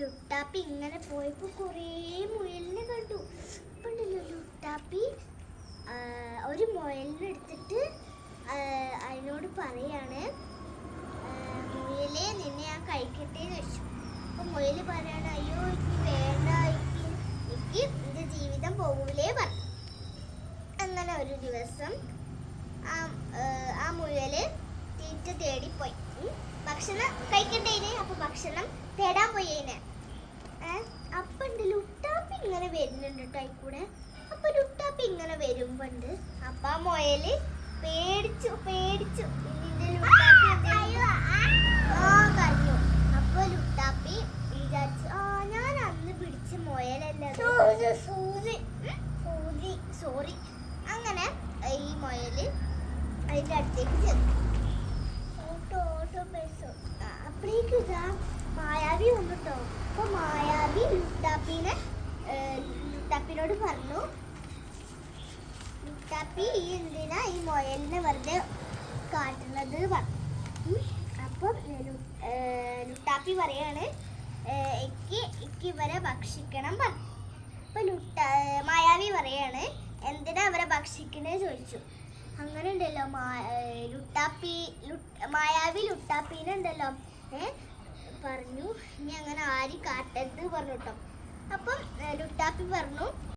ലുട്ടാപ്പി ഇങ്ങനെ പോയപ്പോ കുറേ മുയലിനെ കണ്ടു. അപ്പണ്ടല്ലോ ലുട്ടാപ്പി ഒരു മുയലിനെ എടുത്തിട്ട് അതിനോട് പറയാണ്, മുയലെ നിന്നെ ഞാൻ കഴിക്കട്ടെ എന്ന് വെച്ചു. അപ്പൊ മുയല് പറയാണ്, അയ്യോ എനിക്ക് വേണ്ട, എനിക്ക് എന്റെ ജീവിതം പോകൂലേ പറഞ്ഞു. അങ്ങനെ ഒരു ദിവസം ആ മുയല് തീറ്റ തേടിപ്പോയി. ഭക്ഷണം കഴിക്കണ്ടേന്. അപ്പൊ ഭക്ഷണം തേടാൻ പോയി. അപ്പൊ ഉണ്ട് ലുട്ടാപ്പി ഇങ്ങനെ വരുന്നുണ്ട് കേട്ടോ അതിൽക്കൂടെ. അപ്പൊ ലുട്ടാപ്പി ഇങ്ങനെ വരുമ്പോണ്ട് അപ്പൊ ആ മുയല് പേടിച്ചു. ഇതിന്റെ ലുട്ടാപ്പി കരഞ്ഞു. അപ്പൊ ലുട്ടാപ്പി വിചാരിച്ചു, ഞാൻ അന്ന് പിടിച്ച മുയലല്ല, സോറി. അങ്ങനെ ഈ മുയല് അതിന്റെ അടുത്തേക്ക് ചെന്നു. അപ്പോഴേക്കും ഇതാ മായാവി വന്നിട്ടോ. അപ്പൊ മായാവി ലുട്ടാപ്പിനോട് പറഞ്ഞു, ലുട്ടാപ്പി ഈ എന്തിനാ ഈ മുയലിനെ വെറുതെ കാട്ടുന്നത് പറഞ്ഞു. അപ്പം ലുട്ടാപ്പി പറയാണ്, എനിക്ക് ഇവരെ ഭക്ഷിക്കണം പറഞ്ഞു. അപ്പൊ മായാവി പറയാണ്, എന്തിനാ അവരെ ഭക്ഷിക്കണേ ചോദിച്ചു. അങ്ങനെ ഉണ്ടല്ലോ മായാവി ലുട്ടാപ്പീനുണ്ടല്ലോ പറഞ്ഞു, ഇനി അങ്ങനെ ആരും കാട്ടരുത് പറഞ്ഞു കേട്ടോ. അപ്പം ലുട്ടാപ്പി പറഞ്ഞു,